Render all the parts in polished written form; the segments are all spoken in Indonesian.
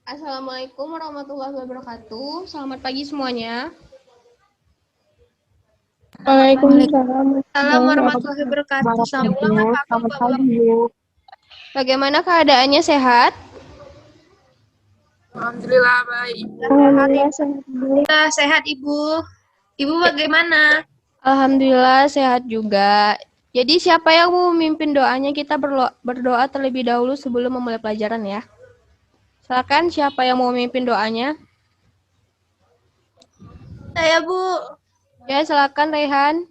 Assalamualaikum warahmatullahi wabarakatuh. Selamat pagi semuanya. Waalaikumsalam Warahmatullahi wabarakatuh. Selamat ulangan Pak. Selamat pagi, Bu. Bagaimana keadaannya, sehat? Alhamdulillah baik. Alhamdulillah sehat, Bu. Sehat Ibu. Ibu bagaimana? Alhamdulillah sehat juga. Jadi siapa yang mau memimpin doanya? Kita berdoa terlebih dahulu sebelum memulai pelajaran ya. Silakan siapa yang mau memimpin doanya? Saya Bu. Ya, silakan Rehan.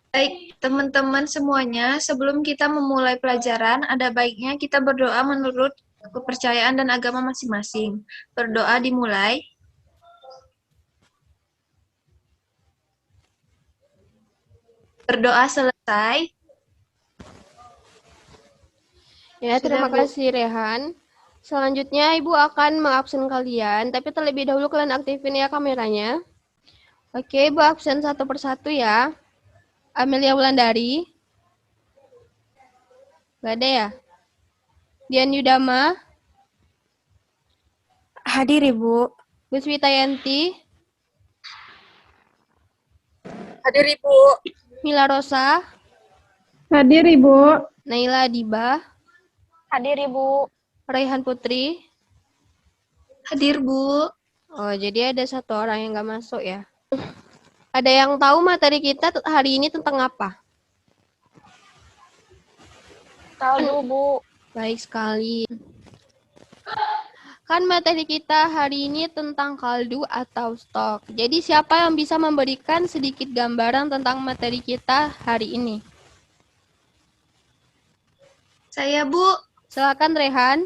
Baik teman-teman semuanya, sebelum kita memulai pelajaran, ada baiknya kita berdoa menurut kepercayaan dan agama masing-masing. Berdoa dimulai. Berdoa selesai. Ya, terima kasih Rehan. Selanjutnya Ibu akan mengabsen kalian, tapi terlebih dahulu kalian aktifin ya kameranya. Oke, Ibu absen satu persatu ya. Amelia Wulandari. Gak ada ya? Dian Yudama. Hadir, Ibu. Guswita Yanti. Hadir Ibu. Mila Rosa. Hadir, Ibu. Naila Adiba. Hadir, Ibu. Raihan Putri. Hadir Bu. Oh, jadi ada satu orang yang nggak masuk ya. Ada yang tahu materi kita hari ini tentang apa? Tahu, Bu. Baik sekali. Kan materi kita hari ini tentang kaldu atau stok. Jadi siapa yang bisa memberikan sedikit gambaran tentang materi kita hari ini? Saya Bu. Silakan Rehan.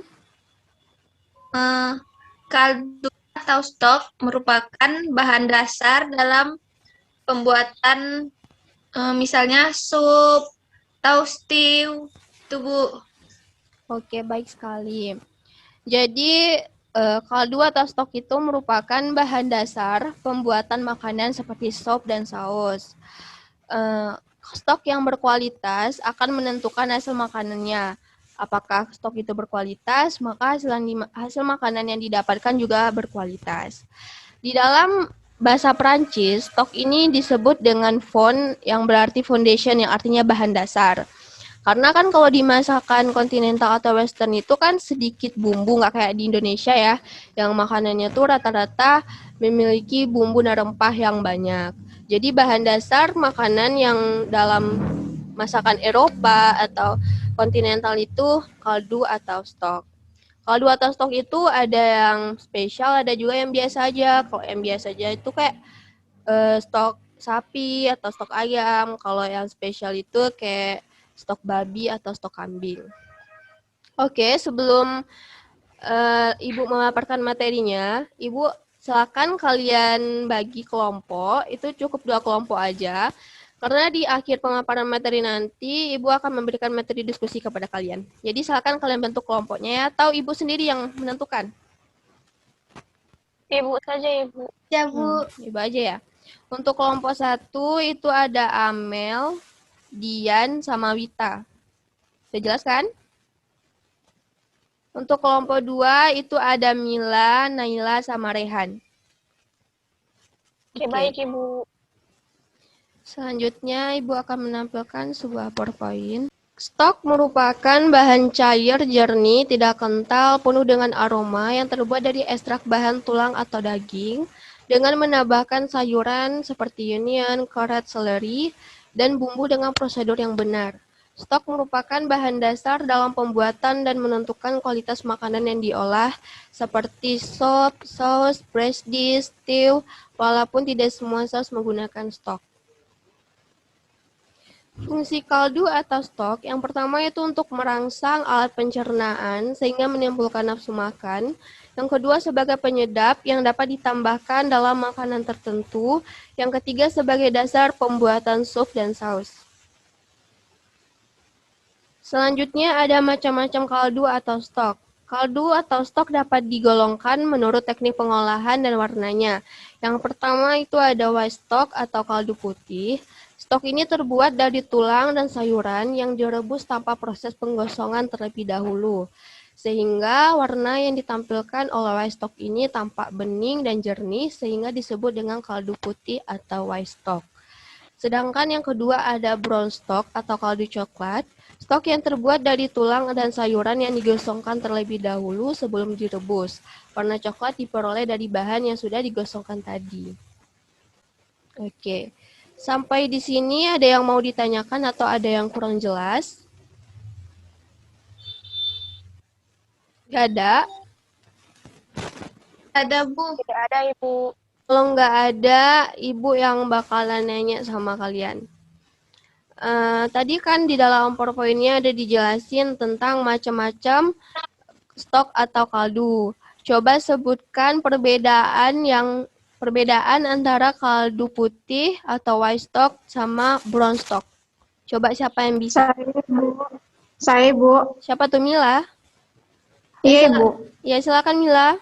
Kaldu atau stok merupakan bahan dasar dalam pembuatan misalnya sup atau stew itu Bu. Oke, baik sekali. Jadi kaldu atau stok itu merupakan bahan dasar pembuatan makanan seperti sop dan saus. Stok yang berkualitas akan menentukan hasil makanannya. Apakah stok itu berkualitas, maka hasil makanan yang didapatkan juga berkualitas. Di dalam bahasa Perancis, stok ini disebut dengan fond yang berarti foundation, yang artinya bahan dasar. Karena kan kalau di masakan kontinental atau western itu kan sedikit bumbu, nggak kayak di Indonesia ya, yang makanannya tuh rata-rata memiliki bumbu dan rempah yang banyak. Jadi bahan dasar makanan yang dalam masakan Eropa atau kontinental itu kaldu atau stok. Kaldu atau stok itu ada yang spesial, ada juga yang biasa aja. Kalau yang biasa aja itu kayak stok sapi atau stok ayam. Kalau yang spesial itu kayak stok babi atau stok kambing. Oke, sebelum Ibu memaparkan materinya, Ibu silakan kalian bagi kelompok, itu cukup 2 kelompok aja. Karena di akhir pemaparan materi nanti, Ibu akan memberikan materi diskusi kepada kalian. Jadi silakan kalian bentuk kelompoknya ya, atau Ibu sendiri yang menentukan? Ibu saja, Ibu. Ya Bu. Ibu aja ya. Untuk kelompok 1 itu ada Amel, Dian, sama Wita. Sudah jelas kan? Untuk kelompok 2 itu ada Mila, Naila, sama Rehan. Oke, baik, Ibu. Selanjutnya, Ibu akan menampilkan sebuah PowerPoint. Stok merupakan bahan cair, jernih, tidak kental, penuh dengan aroma yang terbuat dari ekstrak bahan tulang atau daging, dengan menambahkan sayuran seperti onion, carrot, seleri, dan bumbu dengan prosedur yang benar. Stok merupakan bahan dasar dalam pembuatan dan menentukan kualitas makanan yang diolah, seperti sop, saus, breast dish, stew, walaupun tidak semua saus menggunakan stok. Fungsi kaldu atau stok yang pertama itu untuk merangsang alat pencernaan sehingga menimbulkan nafsu makan. Yang kedua sebagai penyedap yang dapat ditambahkan dalam makanan tertentu. Yang ketiga sebagai dasar pembuatan sup dan saus. Selanjutnya ada macam-macam kaldu atau stok. Kaldu atau stok dapat digolongkan menurut teknik pengolahan dan warnanya. Yang pertama itu ada white stock atau kaldu putih. Stok ini terbuat dari tulang dan sayuran yang direbus tanpa proses penggosongan terlebih dahulu. sehingga warna yang ditampilkan oleh white stock ini tampak bening dan jernih sehingga disebut dengan kaldu putih atau white stock. Sedangkan yang kedua ada brown stock atau kaldu coklat, stok yang terbuat dari tulang dan sayuran yang digosongkan terlebih dahulu sebelum direbus. Warna coklat diperoleh dari bahan yang sudah digosongkan tadi. Oke, sampai di sini ada yang mau ditanyakan atau ada yang kurang jelas? Gak ada? Ada, Bu. Tidak ada, Ibu. Kalau nggak ada, Ibu yang bakalan nanya sama kalian. Tadi kan di dalam PowerPoint-nya ada dijelasin tentang macam-macam stok atau kaldu. Coba sebutkan perbedaan antara kaldu putih atau white stock sama brown stock. Coba siapa yang bisa? Saya, Bu. Siapa tuh, Mila? Iya, Bu. Ya, silakan Mila.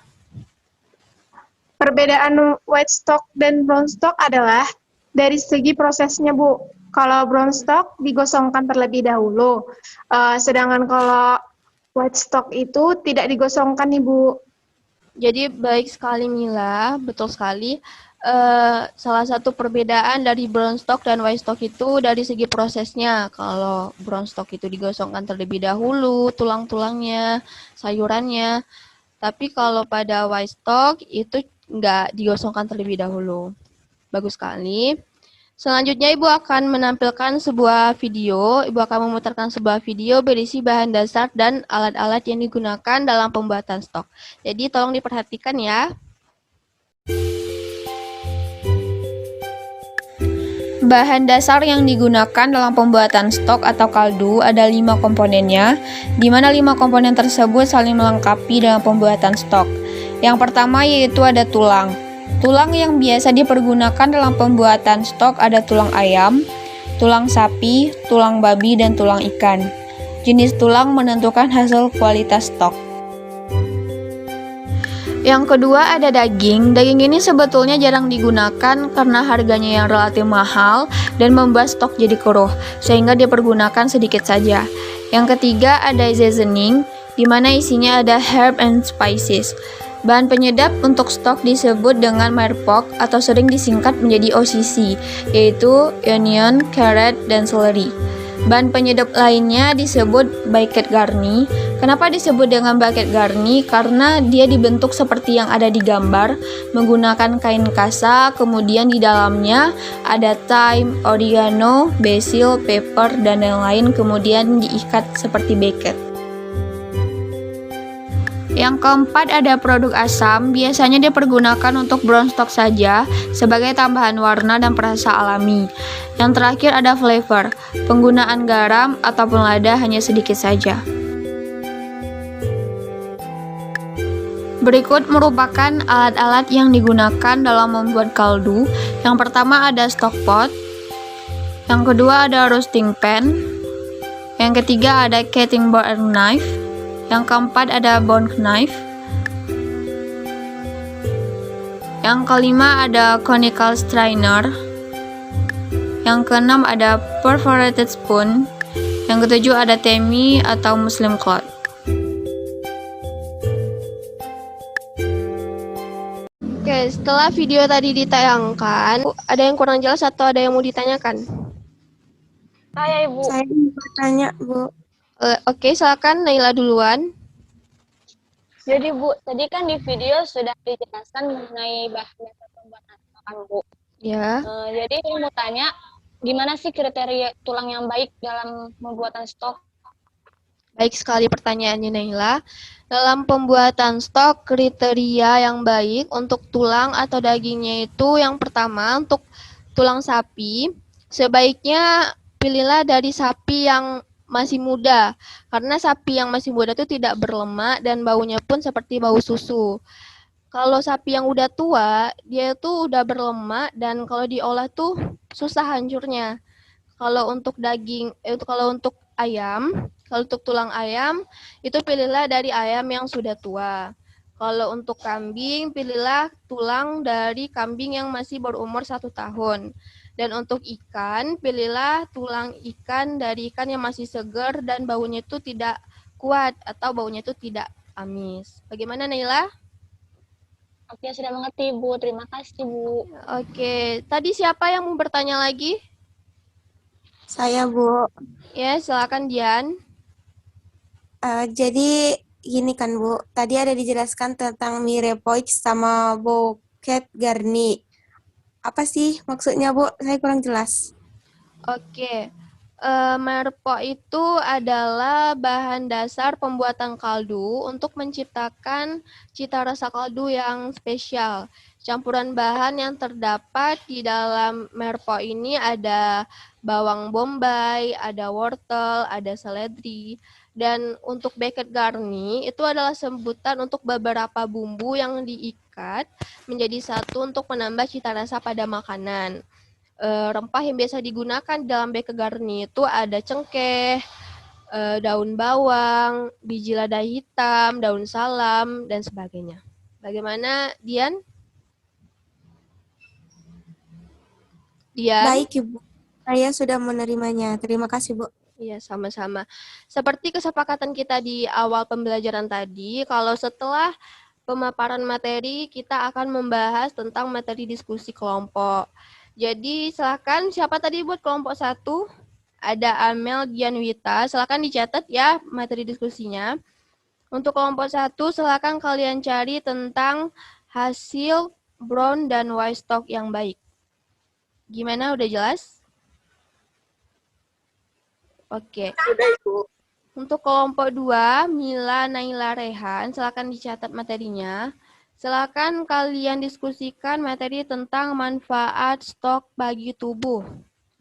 Perbedaan white stock dan brown stock adalah dari segi prosesnya, Bu. Kalau brown stock digosongkan terlebih dahulu, sedangkan kalau white stock itu tidak digosongkan, Ibu. Jadi baik sekali Mila, betul sekali. Salah satu perbedaan dari brown stock dan white stock itu dari segi prosesnya. Kalau brown stock itu digosongkan terlebih dahulu, tulang-tulangnya, sayurannya. Tapi kalau pada white stock itu nggak digosongkan terlebih dahulu. Bagus sekali. Selanjutnya Ibu akan menampilkan sebuah video. Ibu akan memutarkan sebuah video berisi bahan dasar dan alat-alat yang digunakan dalam pembuatan stok. Jadi tolong diperhatikan ya. Bahan dasar yang digunakan dalam pembuatan stok atau kaldu ada 5 komponennya, di mana 5 komponen tersebut saling melengkapi dalam pembuatan stok. Yang pertama yaitu ada tulang. Tulang yang biasa dipergunakan dalam pembuatan stok ada tulang ayam, tulang sapi, tulang babi, dan tulang ikan. Jenis tulang menentukan hasil kualitas stok. Yang kedua ada daging. Daging ini sebetulnya jarang digunakan karena harganya yang relatif mahal dan membuat stok jadi keruh, sehingga dipergunakan sedikit saja. Yang ketiga ada seasoning, di mana isinya ada herb and spices. Bahan penyedap untuk stok disebut dengan marpok atau sering disingkat menjadi OCC, yaitu onion, carrot, dan celery. Bahan penyedap lainnya disebut bucket garni. Kenapa disebut dengan bucket garni? Karena dia dibentuk seperti yang ada di gambar, menggunakan kain kasa, kemudian di dalamnya ada thyme, oregano, basil, pepper, dan lain-lain, kemudian diikat seperti bucket. Yang keempat ada produk asam, biasanya dipergunakan untuk brown stock saja sebagai tambahan warna dan perasa alami. Yang terakhir ada flavor, penggunaan garam ataupun lada hanya sedikit saja. Berikut merupakan alat-alat yang digunakan dalam membuat kaldu. Yang pertama ada stock pot, yang kedua ada roasting pan, yang ketiga ada cutting board and knife, yang keempat ada bone knife, yang kelima ada conical strainer, yang keenam ada perforated spoon, yang ketujuh ada temi atau muslim cloth. Oke, setelah video tadi ditayangkan, ada yang kurang jelas atau ada yang mau ditanyakan? Saya, Ibu. Saya mau bertanya, Bu. Oke, silakan Naila duluan. Jadi, Bu, tadi kan di video sudah dijelaskan mengenai bahan dasar pembuatan stok, kan, Bu. Ya. Jadi saya mau tanya, gimana sih kriteria tulang yang baik dalam pembuatan stok? Baik sekali pertanyaannya Naila. Dalam pembuatan stok, kriteria yang baik untuk tulang atau dagingnya itu yang pertama untuk tulang sapi, sebaiknya pilihlah dari sapi yang masih muda, karena sapi yang masih muda itu tidak berlemak dan baunya pun seperti bau susu. Kalau sapi yang udah tua, dia itu udah berlemak dan kalau diolah tuh susah hancurnya. Kalau untuk daging, kalau untuk ayam, kalau untuk tulang ayam, itu pilihlah dari ayam yang sudah tua. Kalau untuk kambing, pilihlah tulang dari kambing yang masih berumur 1 tahun. Dan untuk ikan, pilihlah tulang ikan dari ikan yang masih segar dan baunya itu tidak kuat atau baunya itu tidak amis. Bagaimana Naila? Oke, sudah mengerti, Bu. Terima kasih, Bu. Oke, tadi siapa yang mau bertanya lagi? Saya, Bu. Ya, silakan Dian. Jadi gini kan, Bu. Tadi ada dijelaskan tentang Mirepoix sama Bouquet Garni. Apa sih maksudnya, Bu? Saya kurang jelas. Oke, merpo itu adalah bahan dasar pembuatan kaldu untuk menciptakan cita rasa kaldu yang spesial. Campuran bahan yang terdapat di dalam merpo ini ada bawang bombay, ada wortel, ada seledri. Dan untuk bucket garni itu adalah sebutan untuk beberapa bumbu yang diikat menjadi satu untuk menambah cita rasa pada makanan. Rempah yang biasa digunakan dalam beke garni itu ada cengkeh, daun bawang, biji lada hitam, daun salam, dan sebagainya. Bagaimana, Dian? Dian? Baik, Ibu. Saya sudah menerimanya. Terima kasih, Bu. Iya, sama-sama. Seperti kesepakatan kita di awal pembelajaran tadi, kalau setelah pemaparan materi, kita akan membahas tentang materi diskusi kelompok. Jadi silakan siapa tadi buat kelompok 1? Ada Amel Dianwita, silakan dicatat ya materi diskusinya. Untuk kelompok 1, silakan kalian cari tentang hasil brown dan white stock yang baik. Gimana, udah jelas? Oke. Sudah, Ibu. Untuk kelompok 2, Mila, Naila, Rehan, silakan dicatat materinya. Silakan kalian diskusikan materi tentang manfaat stok bagi tubuh.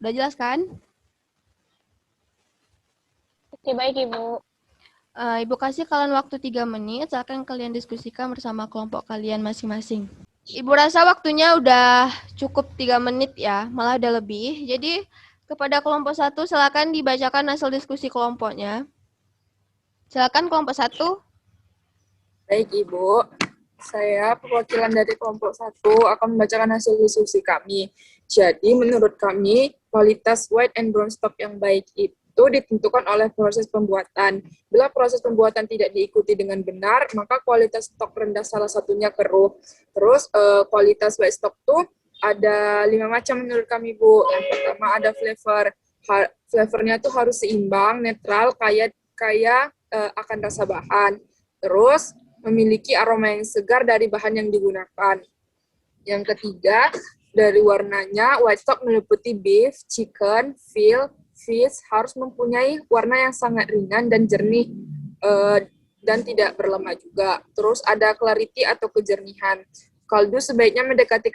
Udah jelas kan? Oke, baik, Ibu. Ibu kasih kalian waktu 3 menit, silakan kalian diskusikan bersama kelompok kalian masing-masing. Ibu rasa waktunya udah cukup 3 menit ya, malah ada lebih. Jadi kepada kelompok 1 silakan dibacakan hasil diskusi kelompoknya. Silakan kelompok 1. Baik, Ibu. Saya perwakilan dari kelompok 1 akan membacakan hasil diskusi kami. Jadi, menurut kami, kualitas white and brown stock yang baik itu ditentukan oleh proses pembuatan. Bila proses pembuatan tidak diikuti dengan benar, maka kualitas stok rendah, salah satunya keruh. Terus, kualitas white stock tuh ada 5 macam menurut kami, Bu. Yang pertama ada flavor. Flavornya tuh harus seimbang, netral, kaya akan rasa bahan. Terus, memiliki aroma yang segar dari bahan yang digunakan. Yang ketiga, dari warnanya, white stock meliputi beef, chicken, veal, fish, harus mempunyai warna yang sangat ringan dan jernih, dan tidak berlemak juga. Terus ada clarity atau kejernihan. Kaldu sebaiknya mendekati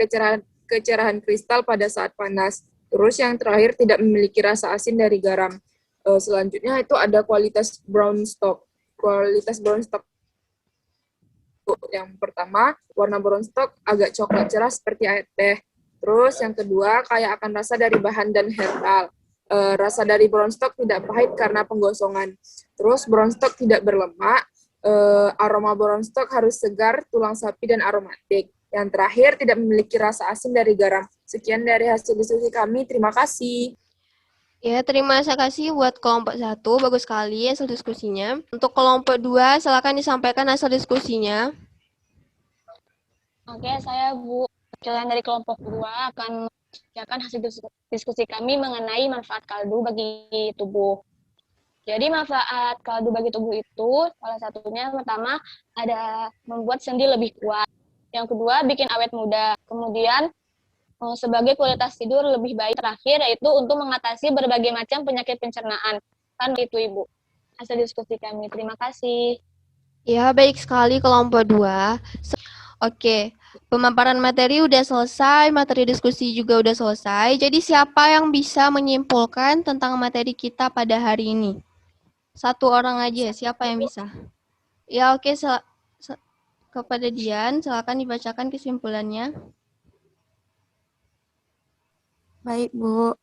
kecerahan kristal pada saat panas. Terus yang terakhir, tidak memiliki rasa asin dari garam. Selanjutnya itu ada kualitas brown stock. Kualitas brown stock yang pertama, warna brown stock agak coklat cerah seperti air teh. Terus yang kedua, kaya akan rasa dari bahan dan herbal. Rasa dari brown stock tidak pahit karena penggosongan. Terus brown stock tidak berlemak. Aroma brown stock harus segar, tulang sapi, dan aromatik. Yang terakhir, tidak memiliki rasa asin dari garam. Sekian dari hasil diskusi kami. Terima kasih. Ya, terima kasih buat kelompok 1. Bagus sekali hasil diskusinya. Untuk kelompok 2, silakan disampaikan hasil diskusinya. Oke, saya Bu, perwakilan dari kelompok 2 akan menyampaikan hasil diskusi kami mengenai manfaat kaldu bagi tubuh. Jadi manfaat kaldu bagi tubuh itu salah satunya pertama ada membuat sendi lebih kuat. Yang kedua bikin awet muda. Kemudian sebagai kualitas tidur lebih baik. Terakhir yaitu untuk mengatasi berbagai macam penyakit pencernaan. Kan itu Ibu. Hasil diskusi kami. Terima kasih. Ya, baik sekali kelompok 2. Oke, pemaparan materi udah selesai, materi diskusi juga udah selesai. Jadi siapa yang bisa menyimpulkan tentang materi kita pada hari ini? 1 orang aja, siapa yang bisa? Ya, oke, kepada Dian, silakan dibacakan kesimpulannya. Baik, Bu.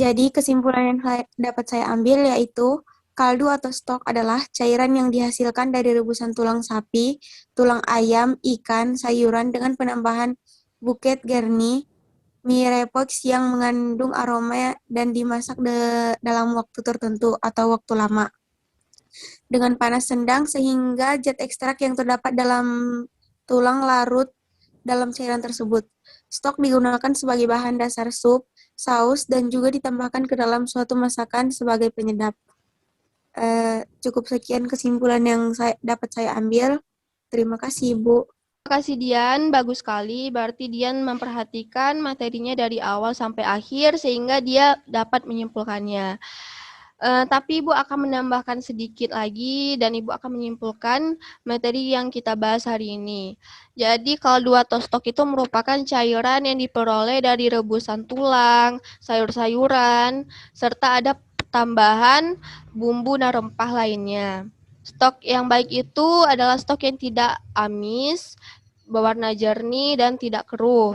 Jadi kesimpulan yang dapat saya ambil yaitu kaldu atau stok adalah cairan yang dihasilkan dari rebusan tulang sapi, tulang ayam, ikan, sayuran dengan penambahan bouquet garni, mirepoix yang mengandung aroma dan dimasak dalam waktu tertentu atau waktu lama. dengan panas sedang sehingga zat ekstrak yang terdapat dalam tulang larut dalam cairan tersebut. Stok digunakan sebagai bahan dasar sup, saus, dan juga ditambahkan ke dalam suatu masakan sebagai penyedap. Cukup sekian kesimpulan yang dapat saya ambil. Terima kasih, Bu. Terima kasih Dian, bagus sekali. Berarti Dian memperhatikan materinya dari awal sampai akhir sehingga dia dapat menyimpulkannya. Tapi Ibu akan menambahkan sedikit lagi dan Ibu akan menyimpulkan materi yang kita bahas hari ini. Jadi kaldu atau stok itu merupakan cairan yang diperoleh dari rebusan tulang, sayur-sayuran, serta ada tambahan bumbu dan rempah lainnya. Stok yang baik itu adalah stok yang tidak amis, berwarna jernih, dan tidak keruh.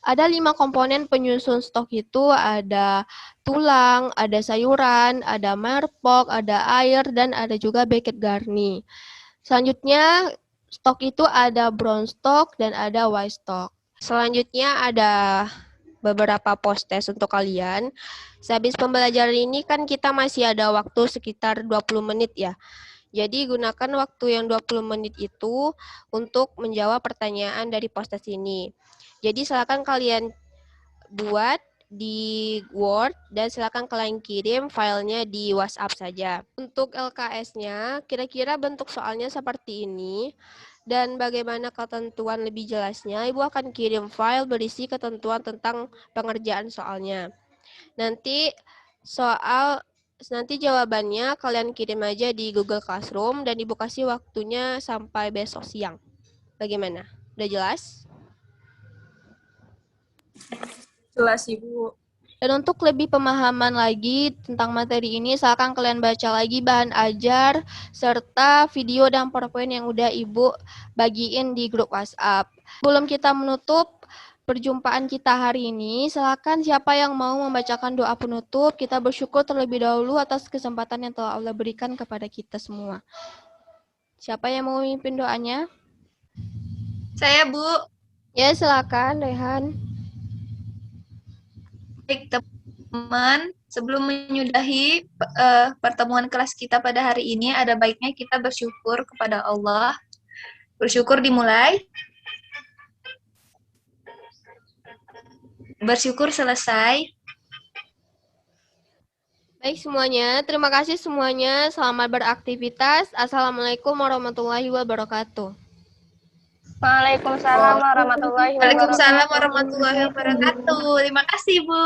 Ada 5 komponen penyusun stok itu, ada tulang, ada sayuran, ada merpok, ada air, dan ada juga beket garni. Selanjutnya, stok itu ada brown stock dan ada white stock. Selanjutnya ada beberapa post test untuk kalian. Sehabis pembelajaran ini kan kita masih ada waktu sekitar 20 menit ya. Jadi gunakan waktu yang 20 menit itu untuk menjawab pertanyaan dari post test ini. Jadi silakan kalian buat di Word dan silakan kalian kirim filenya di WhatsApp saja. Untuk LKS-nya, kira-kira bentuk soalnya seperti ini. Dan bagaimana ketentuan lebih jelasnya, Ibu akan kirim file berisi ketentuan tentang pengerjaan soalnya. Nanti jawabannya kalian kirim aja di Google Classroom dan Ibu kasih waktunya sampai besok siang. Bagaimana? Udah jelas? Jelas, Ibu. Dan untuk lebih pemahaman lagi tentang materi ini, silakan kalian baca lagi bahan ajar serta video dan PowerPoint yang udah Ibu bagiin di grup WhatsApp. Sebelum kita menutup perjumpaan kita hari ini, silakan siapa yang mau membacakan doa penutup, kita bersyukur terlebih dahulu atas kesempatan yang telah Allah berikan kepada kita semua. Siapa yang mau memimpin doanya? Saya, Bu. Ya, silakan, Rehan. Baik, teman, sebelum menyudahi pertemuan kelas kita pada hari ini, ada baiknya kita bersyukur kepada Allah. Bersyukur dimulai. Bersyukur selesai. Baik semuanya, terima kasih semuanya. Selamat beraktivitas. Assalamualaikum warahmatullahi wabarakatuh. Waalaikumsalam warahmatullahi wabarakatuh. Waalaikumsalam warahmatullahi wabarakatuh. Terima kasih, Bu.